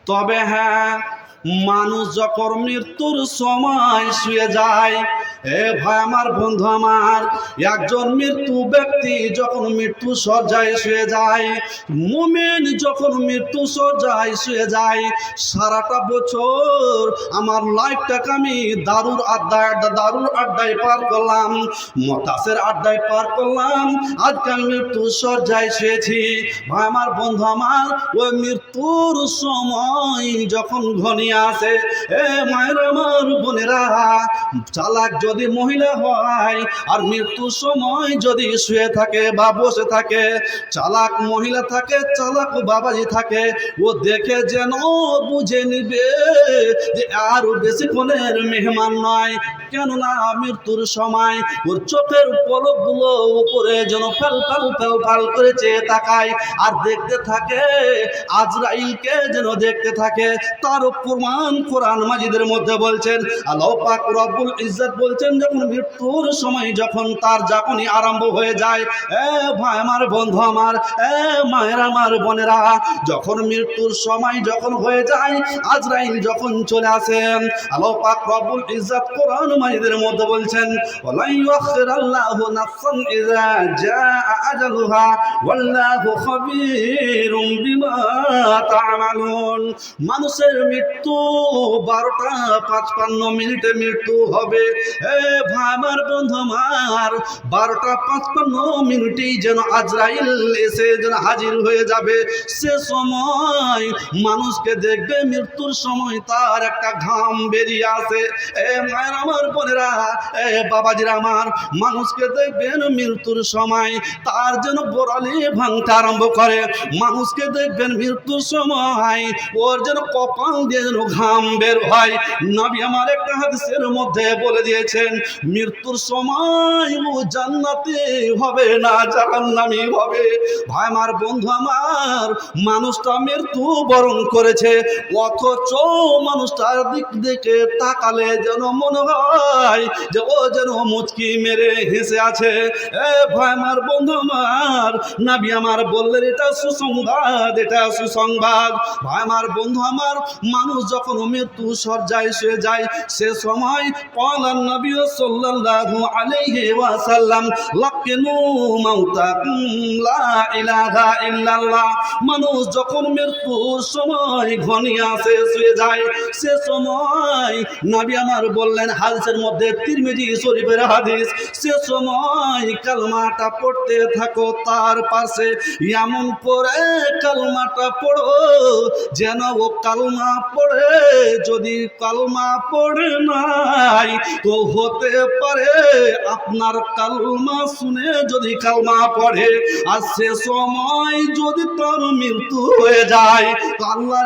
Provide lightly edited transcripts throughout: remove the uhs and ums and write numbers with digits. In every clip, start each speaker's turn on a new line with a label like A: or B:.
A: তবে হ্যাঁ, মানুষ যখন মৃত্যুর সময় শুয়ে যায়, এ ভাই আমার, বন্ধু আমার, একজন মৃত্যু ব্যক্তি যখন মৃত্যু শয্যায় শুয়ে যায়, মুমিন যখন মৃত্যু শয্যায় শুয়ে যায়, সারাটা বছর আমার লাইফটাকে আমি দারুর আড্ডায় পার করলাম, মতাসের আড্ডায় পার করলাম, আজকে আমি মৃত্যু শয্যায় শুয়েছি। ভাই আমার, বন্ধু আমার, ওই মৃত্যুর সময় যখন ঘনিয়ে আসে, এ মায়ের আমার, বোনেরা, চালাক যদি মহিলা হয় আর মৃত্যুর সময় যদি শুয়ে থাকে বা বসে থাকে, চালাক মহিলা থাকে, চালাক বাবাজি থাকে, ও দেখে যেন বুঝে নিবে যে আরো বেশিক্ষণের মেহমান নয়, কেননা মৃত্যুর সময় ওর চোখের পলকগুলো উপরে যেন ফাল করে চেয়ে তাকায় আর দেখতে থাকে, আজরাইলকে যেন দেখতে থাকে। তার প্রমাণ কোরআন মাজিদের মধ্যে বলছেন, আল্লাহ পাক রব্বুল ইজ্জত বলছেন, যখন মৃত্যুর সময় যখন তার যখনই আরম্ভ হয়ে যায়, এ ভাই আমার, বন্ধু আমার, এ মায়ের আমার, বোনেরা, যখন মৃত্যুর সময় যখন হয়ে যায়, আজরাইল যখন চলে আসেন, আল্লাহ পাক রব্বুল ইজ্জত কোরআন মাজিদের মধ্যে বলছেন, ওয়ালা ইউআখিরুল্লাহু নাফসান ইযা জাআ আজালুহা ওয়াল্লাহু খাবীরুম বিমা তা'মালুন। মানুষের মৃত্যু 12:55 মৃত্যু হবে। এ ভাই আমার, বন্ধু আমার, 12:55 যেন আজরাইল এসে যেন হাজির হয়ে যাবে। সে সময় মানুষকে দেখবে মৃত্যুর সময় তার একটা ঘাম বেরিয়ে আসে। এ মায়ের আমার, বোনেরা, এ বাবাজিরা আমার, মানুষকে দেখবেন মৃত্যুর সময় তার যেন গোড়ালি ভাঙতে আরম্ভ করে। মানুষকে দেখবেন মৃত্যুর সময় ওর যেন কপাল দিয়ে যেন ঘাম বের হয়। নবী আমার একটা হাদিসের মধ্যে বলে দিয়েছেন, মৃত্যুর সময় ও জান্নাতি হবে না, জাহান্নামী হবে। ভাই আমার, বন্ধু আমার, মানুষটা মৃত্যু বরণ করেছে, অথচ মানুষটার দিক দেখে তাকালে যেন মনে হয় যে ও যেন মুচকি মেরে হেসে আছে। এ ভাই আমার, বন্ধু আমার, নবী আমার বললেন, এটা সুসংবাদ, এটা সুসংবাদ। ভাই আমার, বন্ধু আমার, মানুষ যখন মৃত্যু শয্যায় শুয়ে যায়, সে সময় ক্বালান নবী সাল্লাল্লাহু আলাইহি ওয়াসাল্লাম, লাকিনু মাউতাকুম লা ইলাহা ইল্লাল্লাহ। মানুষ যখন মৃত্যুর সময় ঘনিয়ে আসে, শুয়ে যায়, সে সময় নবী আমার বললেন, হাদিসের মধ্যে তিরমিজি শরীফের হাদিস, সে সময় কালমাটা পড়তে থাকো, তার পাশে এমন করে কালমাটা পড়ো যেন ও কালমা পড়ে, যদি কালমা পড়ে নাই তো হতে পারে আপনার কালমা শুনে যদি কালমা পড়ে আর সে সময় যদি তার মৃত্যু হয়ে যায়, তো আল্লাহ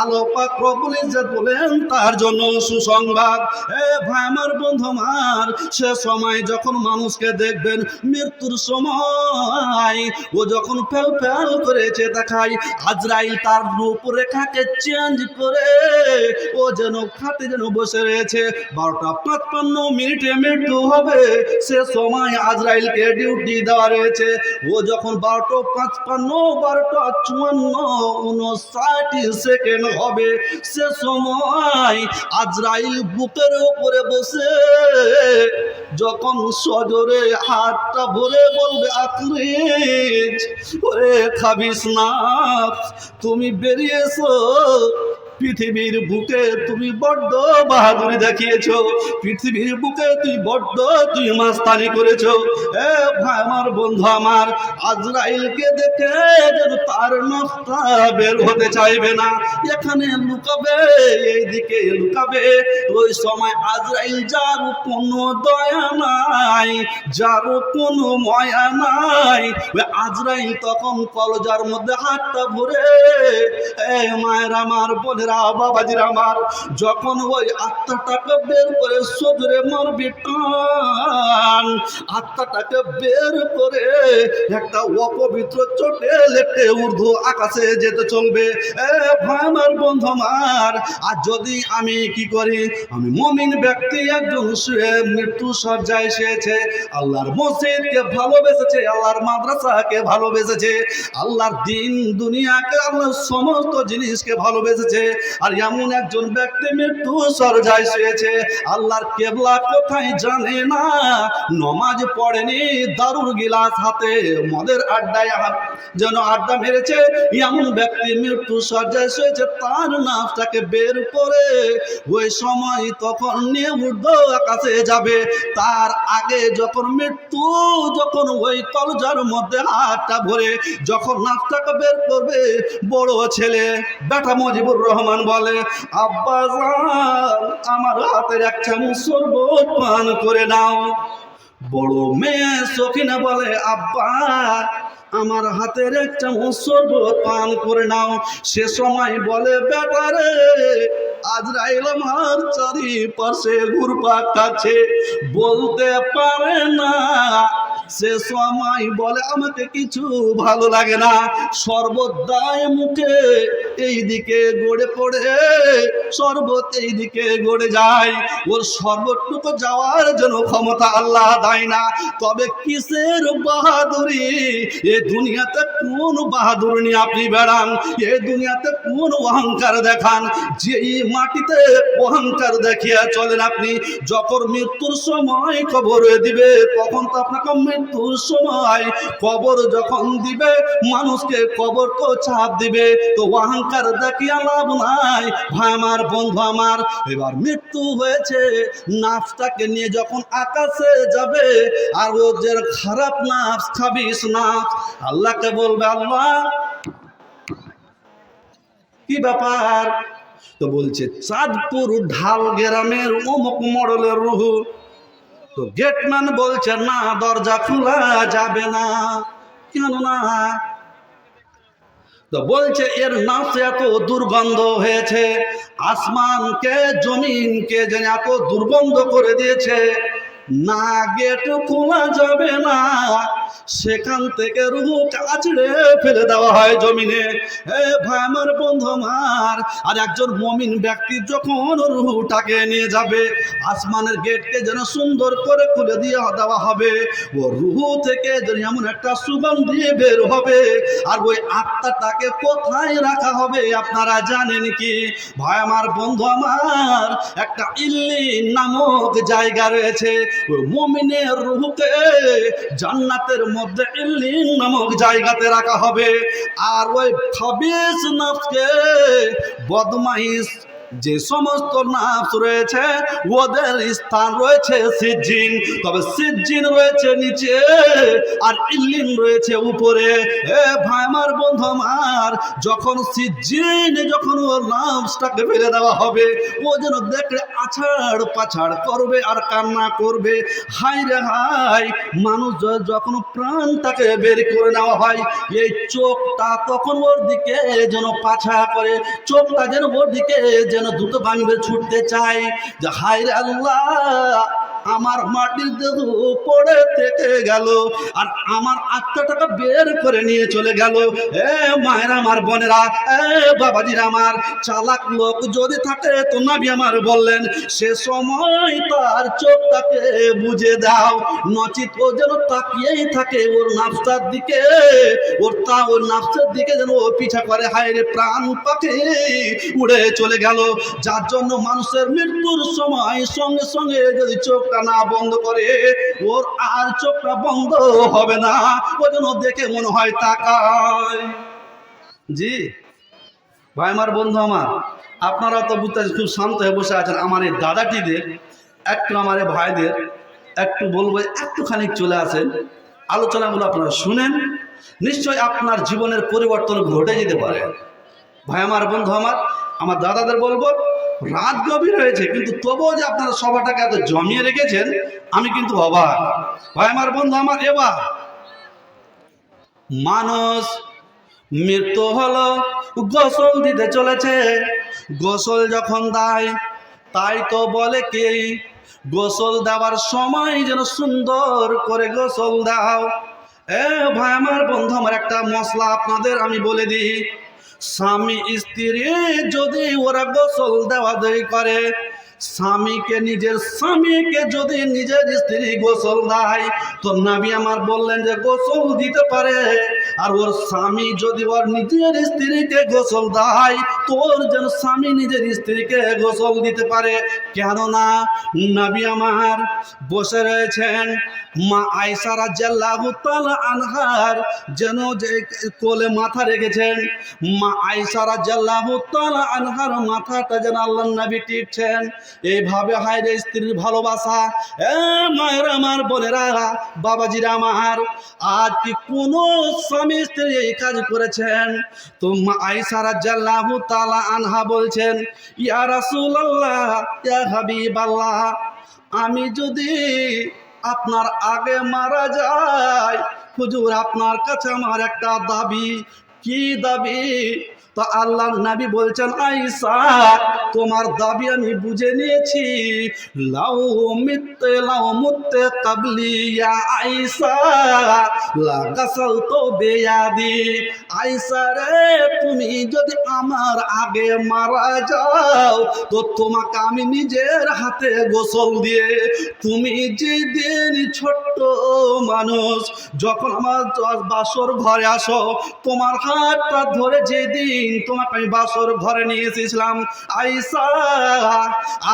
A: আল্লাহ পাক রব্বুল ইজ্জত বলেন তার জন্য সুসংবাদ। এ ভাই আমার, বন্ধু আমার, সে সময় যখন মানুষকে দেখবেন মৃত্যুর সময় ও যখন ফেল করেছে দেখায়, আজরাইল তার রূপরেখাকে চেঞ্জ করে ও যেন খাটে যেন বসে রয়েছে। 12:55 মৃত্যু হবে, সে সময় আজরাইলকে ডিউটি দেওয়া রয়েছে। ও যখন 12:55, 12:54, 59 হবে, সে সময় আজরাইল বুকের উপরে বসে যখন সজোরে হাতটা ভরে বলবে, আখরিজ, ওরে খাবিস না, তুমি বেরিয়েছো। পৃথিবীর বুকে তুমি বড্ড বাহাদুরি দেখিয়েছো, পৃথিবীর বুকে তুই মাস্তানি করেছো। এ ভাই আমার, বন্ধু আমার, আজরাইলকে দেখে যেন তার নফটা বের হতে চাইবে না, এখানে লুকাবে, এইদিকে লুকাবে। ওই সময় আজরাইল, যার কোনো দয়া নাই, যার কোনো মায়া নাই, ওই আজরাইল তখন কলজার মধ্যে হাতটা ভরে, এ মায়ের আমার, বোনের বাবাজির আমার, যখন ওই আত্মাটাকে বের করে সজরে মারবি টান, আত্মাটাকে বের করে একটা অপবিত্র চোটে লেটে ঊর্ধ্ব আকাশে যেতে চলবে। এ ভাই আমার, বন্ধু আমার, আর যদি আমি কি করি, আমি মুমিন ব্যক্তি একজন শুয়ে মৃত্যু শয্যায় এসেছে, আল্লাহর মসজিদকে ভালোবেসেছে, আল্লাহর মাদ্রাসাকে ভালোবেসেছে, আল্লাহর দিন দুনিয়াকে, আল্লাহর সমস্ত জিনিসকে ভালোবেসেছে, আর এমন একজন ব্যক্তি মৃত্যু সজ্জায় শুয়েছে, আল্লাহর কেবলা কোথায় জানে না, নমাজ পড়েনি, দারুর গিলাস হাতে মদের আড্ডায় যেন আড্ডা মেরেছে, এমন ব্যক্তি মৃত্যু সজ্জায় শুয়েছে। তার নাফটাকে বের করে ওই সময় তখন নিয়ে ঊর্ধ্ব আকাশে যাবে। তার আগে যখন মৃত্যু যখন ওই কলজার মধ্যে হাতটা ভরে যখন নাফটাকে বের করবে, বড় ছেলে বেটা মুজিবুর রহমান বলে, আব্বা জান আমার হাতের এক চামচ শরবত পান করে নাও। বড় মেয়ে সখিনা বলে, আব্বা আমার হাতের এক চামচ শরবত পান করে নাও। সে সময় বলে, বেটারে আজরাইল আমার চারিপাশে ঘুরপাক খাচ্ছে, বলতে পারে না। সে সময় বলে, আমাকে কিছু ভালো লাগে না, শরবত দায় মুখে, এইদিকে গড়ে পড়ে শরবত এইদিকে গড়ে যায়। ওর শরবতটুকু যাওয়ার জন্য ক্ষমতা আল্লাহ দেয় না। তবে কিসের বাহাদুরি, এ দুনিয়াতে কোন বাহাদুর নিয়ে আপনি বেড়ান, এ দুনিয়াতে কোন অহংকার দেখান, যে মাটিতে অহংকার দেখিয়া চলেন আপনি, যখন মৃত্যুর সময় কবর দিবে তখন তো আপনাকে মৃত্যুর সময় কবর যখন দিবে, মানুষকে কবর তো চাপ দিবে, তো অহংকার দেখিয়া লাভ নাই। ভাই আমার, বন্ধু আমার, এবার মৃত্যু হয়েছে, নাফটাকে নিয়ে যখন আকাশে যাবে, আর ও যে খারাপ নাফস, খাবিস নাফস, আল্লাহকে বলবে, আল্লাহ কি ব্যাপার? তো বলছে, চাঁদপুর ঢাল গ্রামের অমুক মডেলের রুহু। তো গেটম্যান বলছে, না, দরজা খোলা যাবে না। কেন না? তো বলছে, এর নাফসে এত দুর্গন্ধ হয়েছে, আসমানকে জমিনকে যেন এত দুর্গন্ধ করে দিয়েছে, না গেট খোলা যাবে না। সেখান থেকে রুহু কাচড়ে ফেলে দেওয়া হয় জমিনে। এ ভাই আমার, বন্ধু আমার, আর একজন মুমিন ব্যক্তি যখন রুহুটাকে নিয়ে যাবে, আসমানের গেটকে যেন সুন্দর করে খুলে দিয়ে দেওয়া হবে, ও রুহু থেকে যেন এমন একটা সুগন্ধি বের হবে। আর ওই আত্মাটাকে কোথায় রাখা হবে আপনারা জানেন কি? ভাই আমার, বন্ধু আমার, একটা ইল্লিন নামক জায়গা রয়েছে। ওই মুমিনের রুহুকে জান্নাতের মধ্যে ইল্লিন নামক জায়গাতে রাখা হবে। আর ওই খাবিস নফসকে, বদমাইশ যে সমস্ত নাফস রয়েছে, ওদের স্থান রয়েছে সিজ্জিন। তবে সিজ্জিন রয়েছে নিচে আর ইল্লিন রয়েছে উপরে। এ ভাই আমার, বন্ধু আমার, যখন সিজ্জিন যখন ওর নাফসটাকে ফেলে দেওয়া হবে, ও যেন দেখলে আছাড় পাছাড় করবে আর কান্না করবে, হাই রে হাই। মানুষ যখন প্রাণটাকে বের করে নেওয়া হয়, এই চোখটা তখন ওর দিকে যেন পাছা করে, চোখটা যেন ওর দিকে যেন দ্রুত ভাঙবে, ছুটতে চায়, যে হায় রে আল্লাহ, আমার মাটির দেহ পড়ে থেকে গেল, আর আমার আত্মাটাকে বের করে নিয়ে চলে গেল। এ মায়েরা আমার, বোনেরা, এ বাবাজিরা আমার, চালাক লোক যদি থাকে তো নবী আমার বললেন, সে সময় তার চোখটাকে বুঝে দাও, নচিত ও যেন তাকিয়েই থাকে ওর নাফসার দিকে, ওর নাফসের দিকে যেন ও পিছা করে। হায় রে প্রাণ পাখি উড়ে চলে গেল। যার জন্য মানুষের মৃত্যুর সময় সঙ্গে সঙ্গে যদি চোখটা না বন্ধ করে, ওর আর চোখটা বন্ধ হবে না, ও যেন দেখে মনে হয় তাকায়। জি ভাই আমার, বন্ধু আমার, আপনারা তো বুঝতে খুব শান্ত হয়ে বসে আছেন। আমার এই দাদাটিদের একটু, আমার এই ভাইদের একটু বলবো, একটুখানি চলে আসেন, আলোচনাগুলো আপনারা শুনেন, নিশ্চয় আপনার জীবনের পরিবর্তন ঘটে যেতে পারে। ভাই আমার, বন্ধু আমার, আমার দাদাদের বলবো, রাত গভীর হয়েছে কিন্তু তবুও যে আপনারা সভাটাকে এত জমিয়ে রেখেছেন, আমি কিন্তু অবাক। ভাই আমার, বন্ধু আমার, এবার মানুষ মৃত্যু হলো, গোসল দিতে চলেছে। গোসল যখন দেয়, তাই তো বলে কি, গোসল দেওয়ার সময় যেন সুন্দর করে গোসল দাও। এ ভাই আমার, বন্ধু আমার, একটা মশলা আপনাদের আমি বলে দিই, স্বামী স্ত্রী যদি ওরা গোসল দেওয়া দেরি করে, নিজের স্বামীকে যদি নিজের স্ত্রী গোসল দেয়, তো নবী আমার বললেন যে গোসল দিতে পারে, আর ওর স্বামী যদি ওর নিজের স্ত্রীকে গোসল দেয়, তোর যেন স্বামী নিজের স্ত্রীকে গোসল দিতে পারে। কেননা নবী আমার বসে রয়েছেন, মা আয়েশা রাদিয়াল্লাহু তাআলা আনহার যেন যে কোলে মাথা রেখেছেন, মা আয়েশা রাদিয়াল্লাহু তাআলা আনহার মাথাটা যেন আল্লাহর নবী টিপছেন। এইভাবে হায় রে স্ত্রীর ভালোবাসা। মায়ের আমার বোনেরা, বাবাজিরা আমার, আজ কি কোন স্বামী স্ত্রী এই কাজ করেছেন? তো মা আয়েশা রাদিয়াল্লাহু তাআলা আনহা বলছেন, ইয়া রাসূলুল্লাহ, ইয়া হাবিবাল্লাহ, আমি যদি আপনার আগে মারা যাই, হুজুর আপনার কাছে আমার একটা দাবি। কি দাবি? তো আল্লাহর নবী বলছেন, আয়েশা তোমার দাবি আমি বুঝে নিয়েছি। লাউ মুত্তে কাবলি ইয়া আয়েশা লা গাসালতু বিয়াদি। আয়েশা রে, তুমি যদি আমার আগে মারা যাও তো তোমাকে আমি নিজের হাতে গোসল দিয়ে, তুমি যেদিন ছোট্ট মানুষ যখন আমার বাসর ঘরে আসো, তোমার হাতটা ধরে যেদিন তোমাকে আমি বাসর ঘরে নিয়ে এসেছিলাম, আয়েশা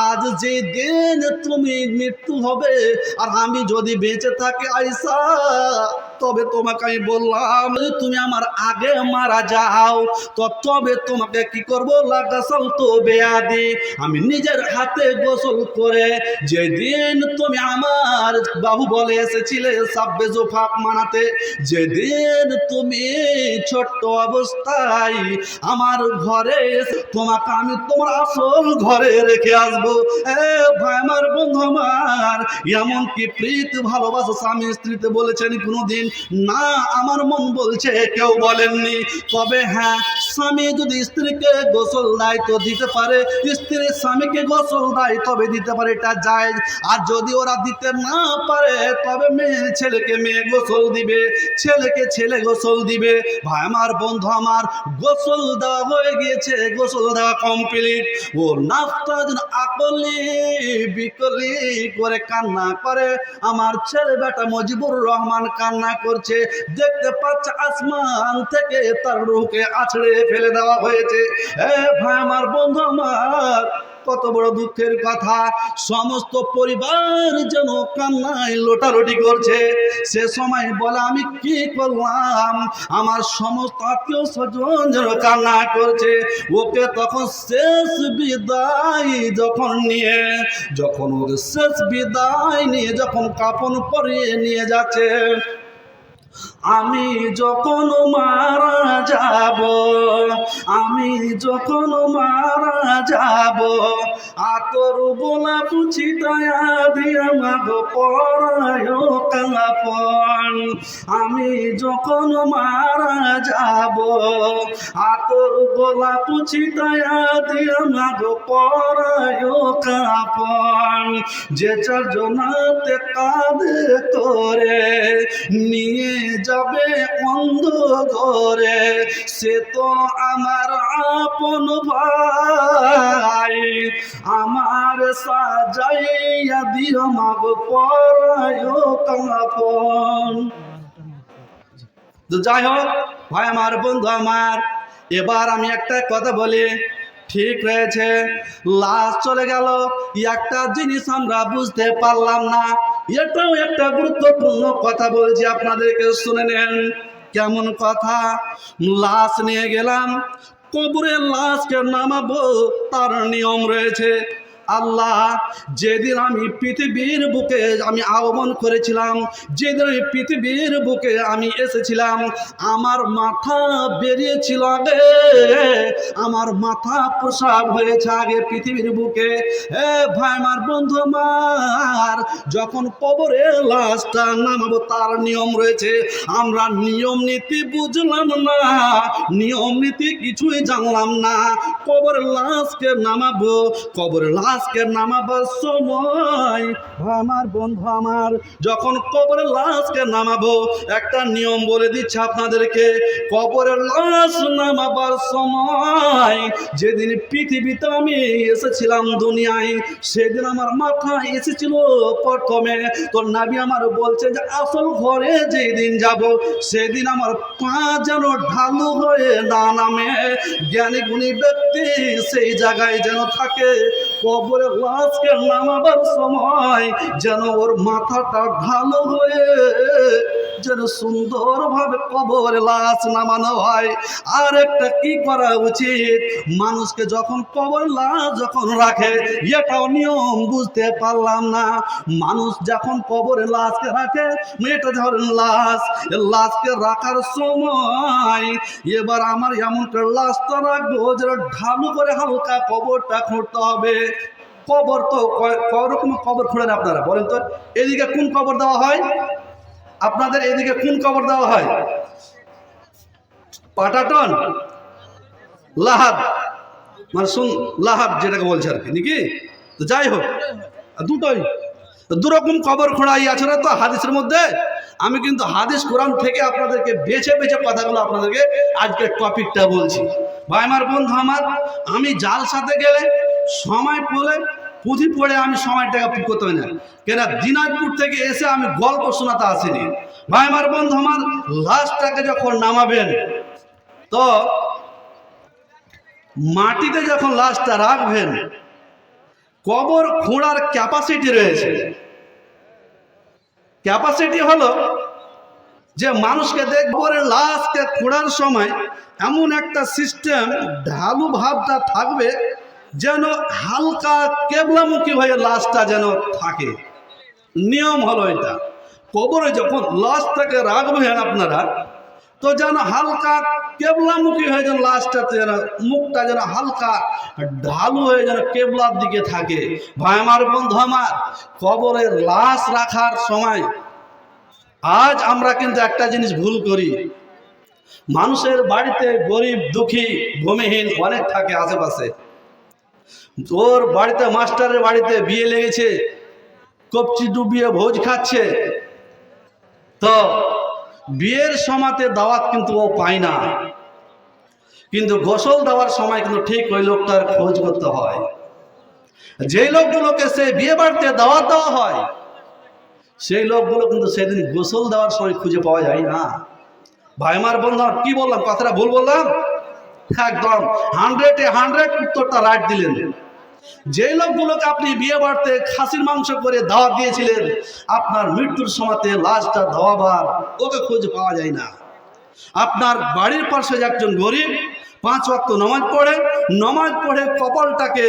A: আজ যেদিন তুমি মৃত্যু হবে আর আমি যদি বেঁচে থাকি আয়েশা, তবে তোমাকে আমি বললাম তুমি আমার আগে মারা যাও তো তবে তোমাকে কি করবো, লাগাসালতু বিয়াদি, আমি নিজের হাতে গোসল করে, যেদিন তুমি আমার বাহু বলে এসেছিলে সাব্বে জোফাক মানাতে, যেদিন তুমি ছোট্ট অবস্থায় আমার ঘরে তোমাকে আমি তোমার আসল ঘরে রেখে আসবো। ভাই আমার, বন্ধু আমার, এমনকি প্রীত ভালোবাসা স্বামী স্ত্রীতে বলেছেন কোনোদিন? না, আমার মন বলছে কেউ বলেননি। তবে হ্যাঁ, স্বামী যদি স্ত্রীকে গোসল দেয় তো দিতে পারে, স্ত্রী স্বামীকে গোসল দেয় তবে দিতে পারে, এটা জায়েজ। আর যদি ওরা দিতে না পারে তবে মেয়ে ছেলেকে মেয়ে গোসল দিবে, ছেলেকে ছেলে গোসল দিবে। ভাই আমার, বন্ধু আমার, গোসল দেওয়া হয়ে গিয়েছে, গোসল দেওয়া কমপ্লিট। ও নাফটা যেন আকলি বিকলি করে কান্না করে, আমার ছেলে বেটা মুজিবুর রহমান কান্না করছে, দেখতে পাচ্ছে আসমান থেকে তার রূহকে আছড়ে ফেলে দেওয়া হয়েছে। ভাই আমার, বন্ধু আমার, কত বড় দুঃখের কথা। সমস্ত পরিবার যেন কান্নায় লোটালোটি করছে। সে সময় বলে আমি কি করলাম, আমার সমস্ত আত্মীয় স্বজন যেন কান্না করছে। ওকে তখন শেষ বিদায় যখন ওকে শেষ বিদায় নিয়ে যখন কাফন পরিয়ে নিয়ে যাচ্ছে, আমি যখন মারা যাব, আমি যখন মারা যাব, আতর গোলা পুছি দয়া দিয়া মাগ পরায় কালাপন। আমি যখন মারা যাব, আতর গোলা পুছি দয়া দিয়া মাগ পরায় কালাপন। যে চারজনাতে কাঁধে করে নিয়ে যাবে অন্ধ ঘরে, সে তো আমার আপন ভাই, আমার সাজাইয়া দিও মাগ পরায় কাফন। যাই হোক ভাই আমার, বন্ধু আমার, এবার আমি একটা কথা বলি, ঠিক রয়েছে, লাশ চলে গেল, একটা জিনিস আমরা বুঝতে পারলাম না। এটাও একটা গুরুত্বপূর্ণ কথা বলছি, আপনাদেরকে শুনে নেন। কেমন কথা? লাশ নিয়ে গেলাম, কবরে লাশকে নামাবো, তার নিয়ম রয়েছে। আল্লাহ যেদিন আমি পৃথিবীর বুকে আমি আগমন করেছিলাম, যেদিন আমি পৃথিবীর বুকে আমি এসেছিলাম, আমার মাথা বেরিয়েছিল আগে, আমার মাথা প্রসাব হয়েছে আগে পৃথিবীর বুকে। ভাই আমার, বন্ধু আমার, যখন কবরে লাশটা নামাবো তার নিয়ম রয়েছে। আমরা নিয়ম নীতি বুঝলাম না, নিয়ম নীতি কিছুই জানলাম না। কবরের লাশকে নামাবো, কবরের লাশ লাশকে নামাবার সময়, আমার বন্ধু আমার, যখন কবরের লাশকে নামাবো, একটা নিয়ম বলে দিচ্ছে আপনাদেরকে। কবরের লাশ নামাবার সময়, যেদিন পৃথিবীতে আমি এসেছিলাম দুনিয়ায়, সেদিন আমার মাথায় এসেছিল প্রথমে তো নবী আমার বলছে যে আসল ঘরে যেদিন যাব, সেদিন আমার পা যেন ঢালু হয়ে না নামে। জ্ঞানী গুণী ব্যক্তি সেই জায়গায় যেন থাকে, কবরের লাশকে নামাবার সময় যেন ওর মাথাটা ঢালু হয়ে যেন সুন্দরভাবে কবরের লাশ নামানো হয়। আর একটা কি করা উচিত, মানুষকে যখন কবরের লাশ যখন রাখে, এটাও নিয়ম বুঝতে পারলাম না। মানুষ যখন কবরের লাশকে রাখে, এটা ধরেন লাশকে রাখার সময় এবার আমার এমন করে লাশটা রাখবো যেটা ঢালু করে হালকা কবরটা খুঁড়তে হবে। কবর তো কয় রকম কবর খুঁড়েন আপনারা বলেন তো? এদিকে কোন কবর দেওয়া হয়? আপনাদের এদিকে কোন কবর দেওয়া হয়? পাটাটন, লাহাদ, মানে শুন লাহাদ যেটাকে বলছে আর কি, নাকি? তো যাই হোক, দুটোই দুরকম কবর খোঁড়াই আছে না তো হাদিসের মধ্যে। আমি কিন্তু হাদিস কোরআন থেকে আপনাদেরকে বেছে বেছে কথাগুলো আপনাদেরকে আজকের টপিকটা বলছি। ভাই আমার বন্ধু আমার, আমি জালসাতে গেলে সময় পড়ে পুঁথি পড়ে আমি সময়টাকে করতে হয় না, কেন দিনাজপুর থেকে এসে আমি গল্প শোনাতে আসিনি। ভাই আমার বন্ধু আমার, লাশটাকে যখন নামাবেন তো মাটিতে যখন লাশটা রাখবেন, কবর খোঁড়ার ক্যাপাসিটি রয়েছে। ক্যাপাসিটি হলো যে মানুষকে দেখবরে লাশকে খোঁড়ার সময় এমন একটা সিস্টেম, ঢালু ভাবটা থাকবে যেন হালকা কেবলামুখী হয়ে লাশটা যেন থাকে। নিয়ম হলো এটা। কবরে যখন লাশটাকে রাখবেন আপনারা, তো যেন হালকা কেবলামুখী হয়ে যেন লাশটা যেন মুখটা যেন হালকা ঢালু হয়ে যেন কেবলার দিকে থাকে। ভাই আমার বন্ধু আমার, কবরের লাশ রাখার সময় আজ আমরা কিন্তু একটা জিনিস ভুল করি। মানুষের বাড়িতে গরিব দুঃখী ভূমিহীন অনেক থাকে আশেপাশে। ওর বাড়িতে মাস্টারের বাড়িতে বিয়ে লেগেছে, কবচি ডুবিয়ে ভোজ খাচ্ছে, তো বিয়ের সময়তে দাওয়াত কিন্তু ও পায় না, কিন্তু গোসল দেওয়ার সময় কিন্তু ঠিক ওই লোকটার খোঁজ করতে হয়। যেই লোকগুলোকে সে বিয়ে বাড়িতে দাওয়াত দেওয়া হয়, সেই লোকগুলো কিন্তু সেদিন গোসল দেওয়ার সময় খুঁজে পাওয়া যায় না। ভাই আমার বন্ধু, কি বললাম? কথাটা ভুল বললাম? একদম 100 উত্তরটা রাইট দিলেন। যে লোকগুলোকে আপনি বিয়ে বাড়িতে খাসির মাংস করে দাওয়াত দিয়েছিলেন, আপনার মৃত্যুর সময়তে লাশটা ধোয়াবার ওকে খোঁজ পাওয়া যায় না। আপনার বাড়ির পাশে একজন গরিব 5 ওয়াক্ত নমাজ পড়ে কপালটাকে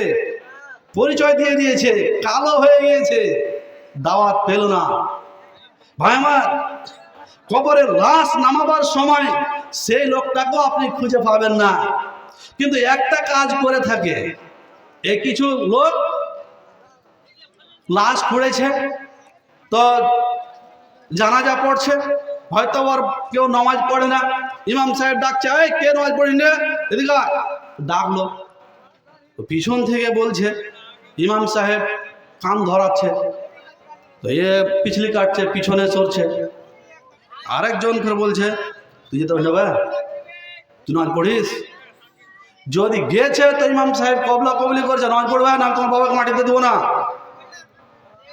A: পরিচয় দিয়ে দিয়েছে, কালো হয়ে গিয়েছে, দাওয়াত পেল না। ভাই আমার, কবরের লাশ নামাবার সময় সেই লোকটাকেও আপনি খুঁজে পাবেন না। কিন্তু একটা কাজ করে থাকে, এই কিছু লোক লাশ খুঁড়েছে, তো জানাজা পড়ছে, হয়তো ওর কেউ নামাজ পড়ে না, ইমাম সাহেব ডাকছে, এই কে নামাজ পড়িনি রে, এদিকে ডাকলো, পিছন থেকে বলছে, ইমাম সাহেব কান ধরাচ্ছে, তো এ পিছলি কাটছে, পিছনে সরছে। আরেকজন করে বলছে, তুই যেতে যাবে, তুই নামাজ পড়িস? যদি গেছে তো ইমাম সাহেব কবলা কবলি করছে, নামাজ পড়বে না, তোমার বাবাকে মাটিতে দেবো না।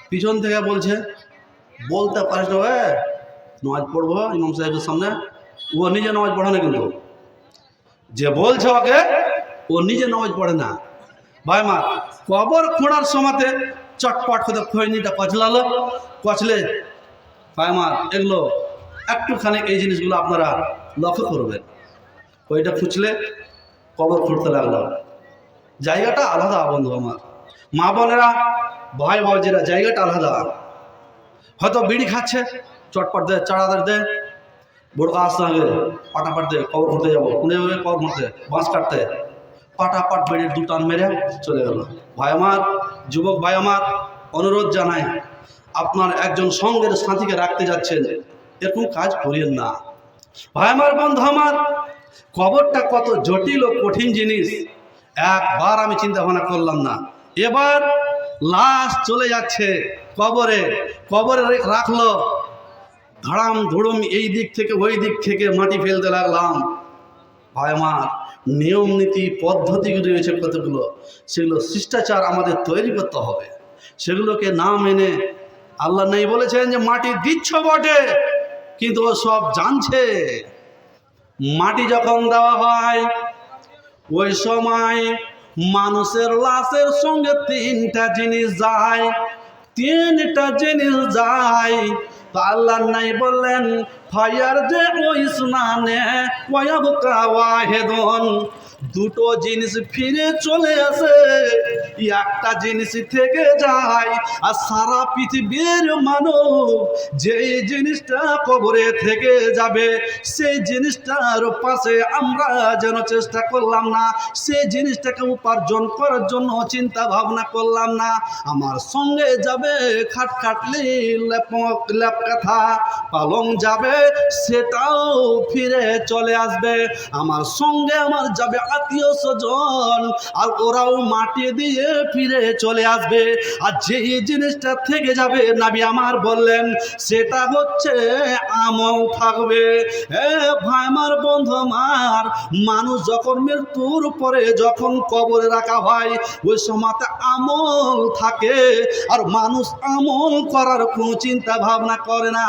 A: পিছন থেকে বলছে, বলতে পারিস না নামাজ পড়বো ইমাম সাহেবের সামনে। ও নিজে নামাজ পড়ে না, কিন্তু যে বলছে ওকে, ও নিজে নামাজ পড়ে না। ভাই মা, কবর খোঁড়ার সময়তে চটপট করে খৈনিটা কচলে, ভাই মা, এগুলো একটুখানি এই জিনিসগুলো আপনারা লক্ষ্য করবেন। ওইটা খুঁজলে কবর খুঁড়তে লাগলো, জায়গাটা আলাদা বন্ধু আমার, মা বোনেরা, ভাই ভাইজিরা, জায়গাটা আলাদা। হয়তো বিড়ি খাচ্ছে, চটপট দে, চাড়াদের দে, বড়কা আসতে হবে, পাটাপাট দে, কবর খুঁড়তে যাবো, কোনে যাবে কবর খুঁড়তে, বাঁশ কাটতে, পাটাপাট বেড়ির 2 টান মেরে চলে গেল। ভাই আমার, যুবক ভাই আমার, অনুরোধ জানাই, আপনার একজন সঙ্গের সাথীকে রাখতে যাচ্ছেন, এরকম কাজ করিয়েন না। ভাই আমার বন্ধু আমার, কবরটা কত জটিল ও কঠিন জিনিস, একবার আমি চিন্তা ভাবনা করলাম না। এবার লাশ চলে যাচ্ছে কবরে, কবরে রাখলো, ধড়াম ধুড়ুম এই দিক থেকে ওই দিক থেকে মাটি ফেলতে লাগলাম। ভাই আমার, নিয়ম নীতি পদ্ধতি রয়েছে কতগুলো, সেগুলো শিষ্টাচার আমাদের তৈরি করতে হবে। সেগুলোকে না মেনে আল্লাহ নেই বলেছেন যে মাটি দিচ্ছ বটে, কিন্তু ও সব জানছে। মাটি যখন দেওয়া হয় ওই সময় মানুষের লাশের সঙ্গে তিনটা জিনিস যায়, তিনটা জিনিস যায়। তো আল্লাহ নাই বললেন ফায়ার যে ওই স্নানে ওয়াবকা ওয়াহিদুন, দুটো জিনিস ফিরে চলে আসে, একটা জিনিস থেকে যায়। আর সারা পৃথিবীর মানব যেই জিনিসটা কবরে থেকে যাবে সেই জিনিসটার পাশে আমরা যেন চেষ্টা করলাম না, সেই জিনিসটাকে উপার্জন করার জন্য চিন্তা ভাবনা করলাম না। আমার সঙ্গে যাবে খাটখাটলি ল্যাপ কথা, পালং যাবে সেটাও ফিরে চলে আসবে। আমার সঙ্গে আমার যাবে আত্মীয় স্বজন, আর ওরাও মাটি দিয়ে ফিরে চলে আসবে। আর যে জিনিসটা থেকে যাবে নবী আমার বললেন সেটা হচ্ছে আমল থাকবে। ভাই আমার, বন্ধু আমার, মানুষ যখন মৃত্যুর পরে যখন কবরে রাখা হয় ওই সময়তে আমল থাকে, আর মানুষ আমল করার কোনো চিন্তা ভাবনা করে না।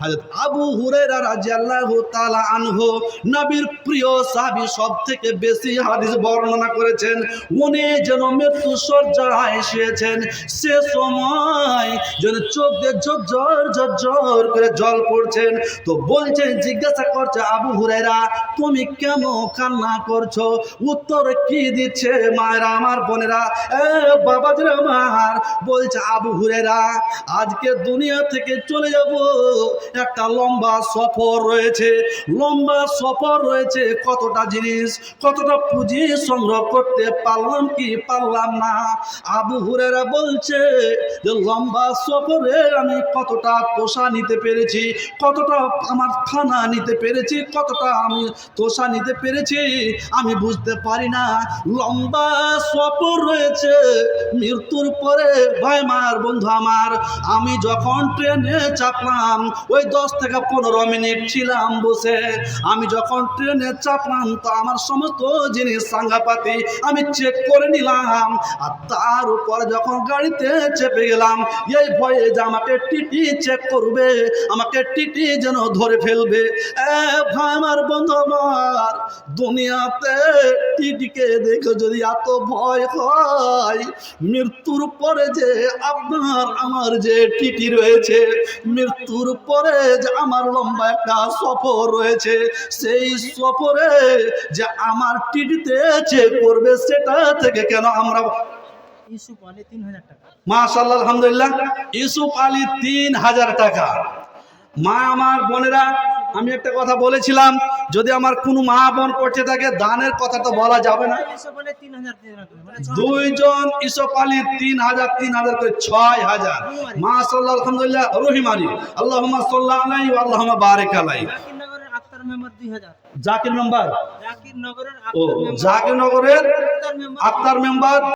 A: হযরত আবু হুরায়রা রাদিয়াল্লাহু তাআলা আনহু, নবীর প্রিয় সাহাবী, সবথেকে বেশি হাদিস বর্ণনা করেছেন। উনি যেন মৃত্যু শয্যায় শুয়েছেন, সে সময় যেন চোখ দিয়ে ঝরঝর ঝরঝর করে জল পড়ছেন। তো বলছেন, জিজ্ঞাসা করছে আবু হুরায়রা তুমি কেন কান্না করছো? উত্তর কি দিচ্ছে মায়েরা আমার, বোনেরা, বাবাজিরা আমার, বলছে আবু হুরায়রা আজকে দুনিয়া থেকে চলে যাব, একটা লম্বা সফর রয়েছে, লম্বা সফর রয়েছে। কতটা জিনিস, কতটা পুঁজি সংগ্রহ করতে পারলাম কি পারলাম না। আবু হুরায়রা বলছে যে লম্বা সফরে আমি কতটা তোষা নিতে পেরেছি, কতটা আমার খানা নিতে পেরেছি, কতটা আমি তোষা নিতে পেরেছি আমি বুঝতে পারি না। লম্বা সফর রয়েছে মৃত্যুর পরে। ভাই আমার, বন্ধু আমার, আমি যখন ট্রেনে চাপলাম ওই 10 থেকে 15 মিনিট ছিলাম বসে। আমি যখন ট্রেনে চাপলাম তো আমার সমস্ত জিনিস সাঙ্গাপাতি আমি চেক করে নিলাম। আর তার উপর যখন গাড়িতে চেপে গেলাম এই ভয়ে যে আমাকে টিটি চেক করবে, আমাকে টিটি যেন ধরে ফেলবে। ভাই আমার, বন্ধু আমার, দুনিয়াতে টিটিকে দেখে যদি এত ভয় হয়, মৃত্যুর পরে যে আপনার আমার যে টিটি রয়েছে, মৃত্যুর পরে যে আমার লম্বা একটা সফর রয়েছে, সেই সফরে যে আমার টিটিতে চেক করবে সেটা থেকে কেন আমরা।
B: ইউসুফ আলী 3000 টাকা।
A: মাশাআল্লাহ, আলহামদুলিল্লাহ। ইউসুফ আলী 3000 টাকা। মা আমার, বোনেরা, আমি একটা কথা বলেছিলাম, যদি আমার কোনো মা বোন পড়তে থাকে দানের কথা তো বলা যাবে না।
B: ইউসুফ আলী 3000 টাকা,
A: দুইজন ইউসুফ আলী 3000 করে 6000। মাশাআল্লাহ, আলহামদুলিল্লাহ। রহিম আলী, আল্লাহুম্মা সাল্লি আলাইহি ওয়া আল্লাহুম্মা বারিক আলাইহি।
B: জাকিরনগরের আক্তার মেম্বার 2000।
A: জাকির মেম্বার,
B: জাকিরনগরের
A: ও
B: আক্তার মেম্বার,
A: জাকিরনগরের
B: আক্তার মেম্বার
A: আক্তার মেম্বার